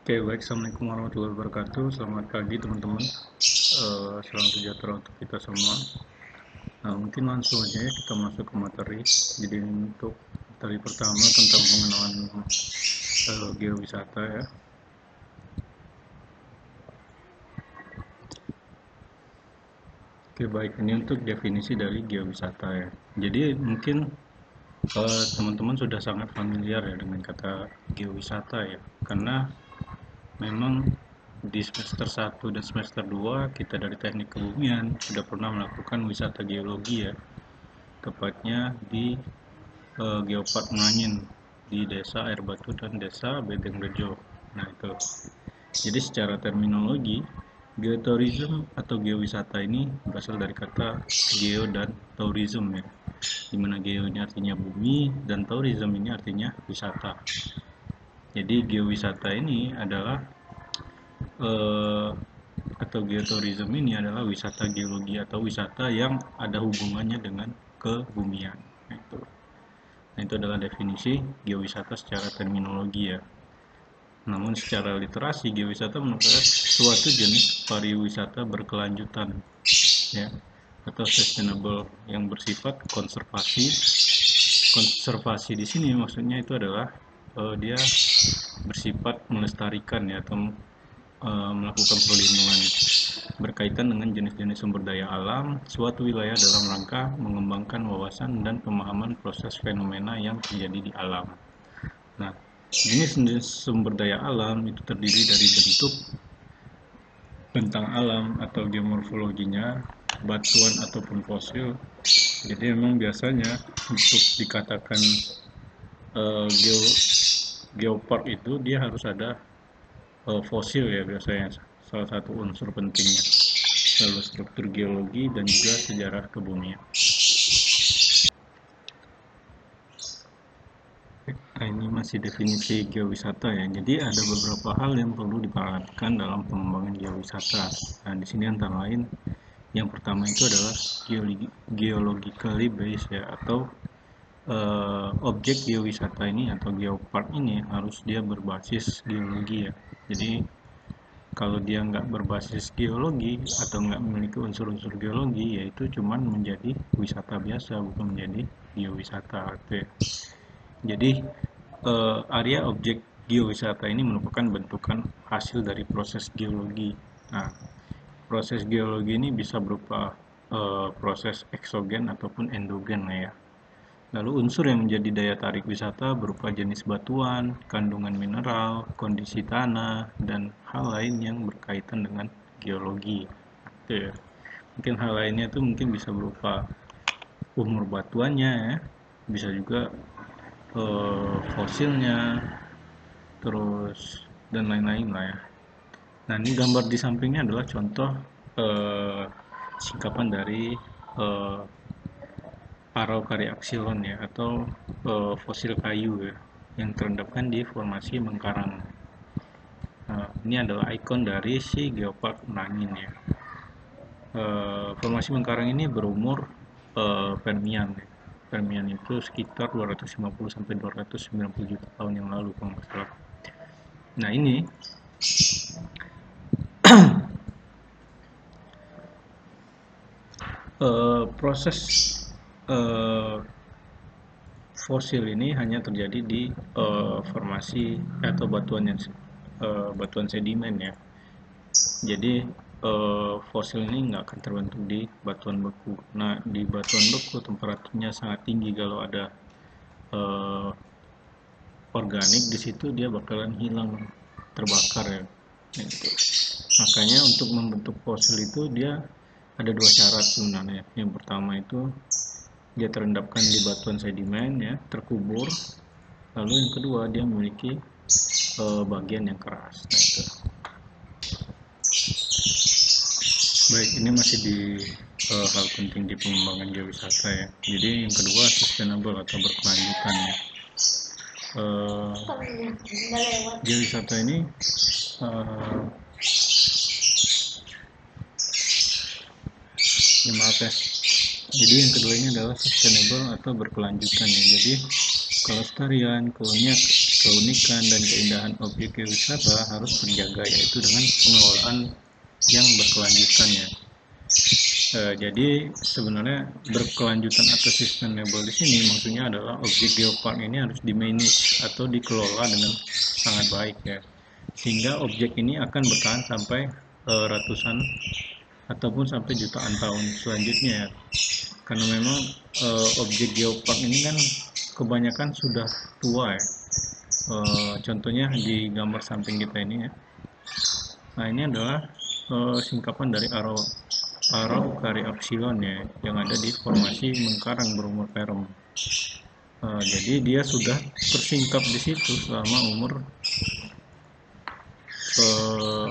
Oke, baik. Assalamualaikum warahmatullahi wabarakatuh. Selamat pagi, teman-teman. Salam sejahtera untuk kita semua. Nah, mungkin langsung aja ya kita masuk ke materi. Jadi untuk materi pertama tentang pengenalan geowisata ya. Oke, baik. Ini untuk definisi dari geowisata ya. Jadi mungkin teman-teman sudah sangat familiar ya dengan kata geowisata ya. Karena memang di semester 1 dan semester 2 kita dari Teknik Kebumian sudah pernah melakukan wisata geologi ya, tepatnya di Geopark Mangin di Desa Air Batu dan Desa Bedengrejo. Nah itu. Jadi secara terminologi, geotourism atau geowisata ini berasal dari kata geo dan tourism ya. Dimana geo ini artinya bumi dan tourism ini artinya wisata. Jadi geowisata ini adalah atau geotourism ini adalah wisata geologi atau wisata yang ada hubungannya dengan kebumian. Nah, itu adalah definisi geowisata secara terminologi ya. Namun secara literasi, geowisata merupakan suatu jenis pariwisata berkelanjutan ya, atau sustainable yang bersifat konservasi. Konservasi di sini maksudnya itu adalah dia bersifat melestarikan ya, atau melakukan perlindungan berkaitan dengan jenis-jenis sumber daya alam suatu wilayah dalam rangka mengembangkan wawasan dan pemahaman proses fenomena yang terjadi di alam. Nah, jenis-jenis sumber daya alam itu terdiri dari bentuk, bentang alam atau geomorfologinya, batuan ataupun fosil. Jadi memang biasanya untuk dikatakan geopark itu dia harus ada fosil ya biasanya, salah satu unsur pentingnya, lalu struktur geologi dan juga sejarah kebumian. Nah, ini masih definisi geowisata ya. Jadi ada beberapa hal yang perlu diperhatikan dalam pengembangan geowisata. Nah, di sini antara lain yang pertama itu adalah geologically based ya, atau objek geowisata ini atau geopark ini harus dia berbasis geologi ya. Jadi kalau dia nggak berbasis geologi atau nggak memiliki unsur-unsur geologi, yaitu cuman menjadi wisata biasa, bukan menjadi geowisata. Oke. Jadi area objek geowisata ini merupakan bentukan hasil dari proses geologi. Nah, proses geologi ini bisa berupa proses eksogen ataupun endogen ya. Lalu unsur yang menjadi daya tarik wisata berupa jenis batuan, kandungan mineral, kondisi tanah, dan hal lain yang berkaitan dengan geologi. Oke. Mungkin hal lainnya itu mungkin bisa berupa umur batuannya ya, bisa juga fosilnya, terus dan lain-lain lah ya. Nah, ini gambar di sampingnya adalah contoh eh, singkapan dari eh, Araucariaxylon ya, atau fosil kayu ya, yang terendapkan di formasi Mengkarang. Nah, ini adalah ikon dari si Geopark Nangin ya. Formasi Mengkarang ini berumur Permian ya. Permian itu sekitar 250 sampai 290 juta tahun yang lalu kalau nggak salah. Nah, ini proses uh, fosil ini hanya terjadi di formasi atau batuan sedimen ya. Jadi fosil ini nggak akan terbentuk di batuan beku. Nah, di batuan beku temperaturnya sangat tinggi. Kalau ada uh, organik di situ, dia bakalan hilang, terbakar ya. Gitu. Makanya untuk membentuk fosil itu dia ada dua syarat sebenarnya. Yang pertama itu dia terendapkan di batuan sedimen ya, terkubur. Lalu yang kedua dia memiliki bagian yang keras. Nah, itu. Baik, ini masih di hal penting di pengembangan geowisata ya. Jadi yang kedua sustainable atau berkelanjutan ya. Geowisata ini maaf ya. Jadi yang kedua ini adalah sustainable atau berkelanjutan ya. Jadi kelestarian, keunikan dan keindahan objek geowisata harus terjaga, yaitu dengan pengelolaan yang berkelanjutan ya. Jadi sebenarnya berkelanjutan atau sustainable di sini maksudnya adalah objek geopark ini harus di-manage atau dikelola dengan sangat baik ya, sehingga objek ini akan bertahan sampai ratusan ataupun sampai jutaan tahun selanjutnya ya. Karena memang objek geopark ini kan kebanyakan sudah tua ya. Contohnya di gambar samping kita ini ya. Nah ini adalah singkapan dari Araucaria epsilon ya, yang ada di formasi Mengkarang berumur Perum. Jadi dia sudah tersingkap di situ selama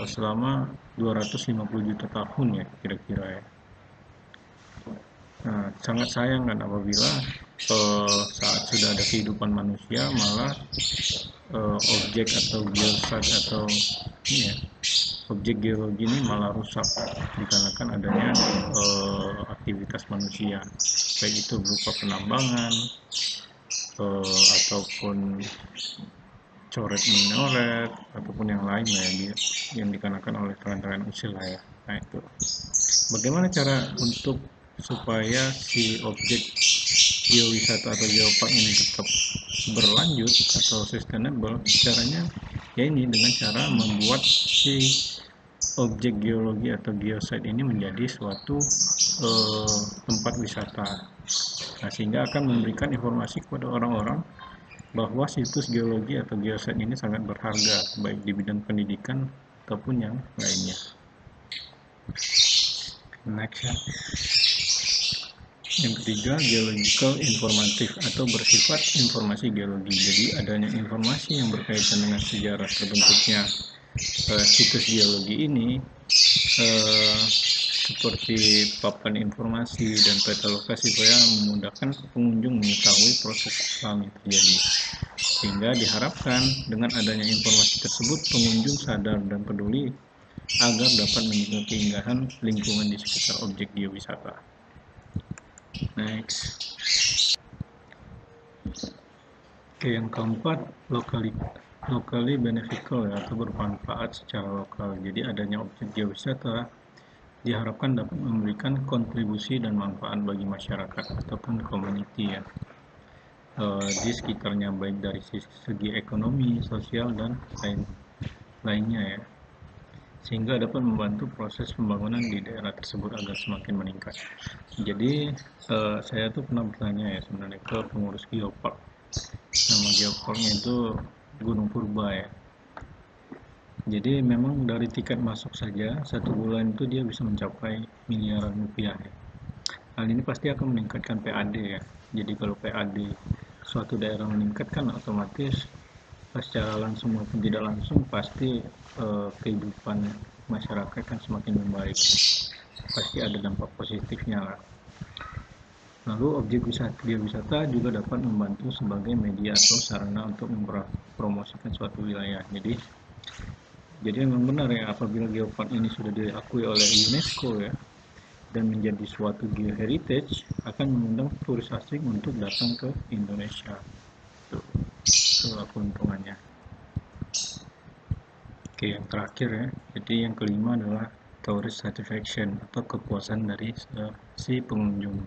selama 250 juta tahun ya kira-kira ya. Nah, sangat sayang kan apabila saat sudah ada kehidupan manusia malah objek atau geosat atau ya, objek geologi ini malah rusak dikarenakan adanya aktivitas manusia, baik itu berupa penambangan ataupun coret menoret ataupun yang lain lah yang dikarenakan oleh terang-terangan usil lah ya. Nah itu bagaimana cara untuk supaya si objek geowisata atau geopark ini tetap berlanjut atau sustainable, caranya ya ini dengan cara membuat si objek geologi atau geosite ini menjadi suatu tempat wisata. Nah, sehingga akan memberikan informasi kepada orang-orang bahwa situs geologi atau geosite ini sangat berharga baik di bidang pendidikan ataupun yang lainnya. Next ya. Yang ketiga, geological informatif atau bersifat informasi geologi. Jadi adanya informasi yang berkaitan dengan sejarah terbentuknya situs geologi ini seperti papan informasi dan peta lokasi supaya memudahkan pengunjung mengetahui proses alam yang terjadi. Sehingga diharapkan dengan adanya informasi tersebut pengunjung sadar dan peduli agar dapat menjaga keindahan lingkungan di sekitar objek geowisata. Next. Oke, yang keempat, locally beneficial ya, atau bermanfaat secara lokal. Jadi adanya objek geowisata diharapkan dapat memberikan kontribusi dan manfaat bagi masyarakat ataupun community ya, di sekitarnya, baik dari segi ekonomi, sosial dan lainnya ya, sehingga dapat membantu proses pembangunan di daerah tersebut agar semakin meningkat. Jadi saya tuh pernah bertanya ya sebenarnya ke pengurus geopark. Nama geoparknya itu Gunung Purba ya. Jadi memang dari tiket masuk saja 1 bulan itu dia bisa mencapai miliaran rupiah ya. Hal ini pasti akan meningkatkan PAD ya. Jadi kalau PAD suatu daerah meningkat kan otomatis secara langsung maupun tidak langsung pasti kehidupan masyarakat kan semakin membaik. Pasti ada dampak positifnya lah. Lalu objek wisata juga dapat membantu sebagai media atau sarana untuk mempromosikan suatu wilayah. Jadi memang benar ya, apabila geopark ini sudah diakui oleh UNESCO ya dan menjadi suatu geoheritage, akan mengundang turis asing untuk datang ke Indonesia. Itu keuntungannya. Oke, yang terakhir ya. Jadi yang kelima adalah tourist satisfaction atau kepuasan dari si pengunjung.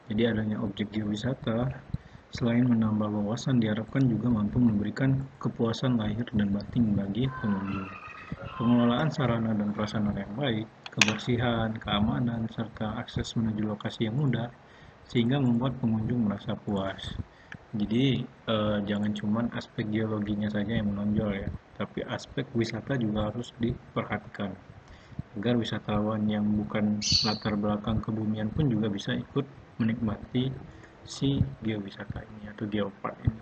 Jadi adanya objek geowisata selain menambah wawasan diharapkan juga mampu memberikan kepuasan lahir dan batin bagi pengunjung. Pengelolaan sarana dan prasarana yang baik, kebersihan, keamanan, serta akses menuju lokasi yang mudah sehingga membuat pengunjung merasa puas. Jadi jangan cuma aspek geologinya saja yang menonjol ya, tapi aspek wisata juga harus diperhatikan agar wisatawan yang bukan latar belakang kebumian pun juga bisa ikut menikmati si geowisata ini atau geopark ini.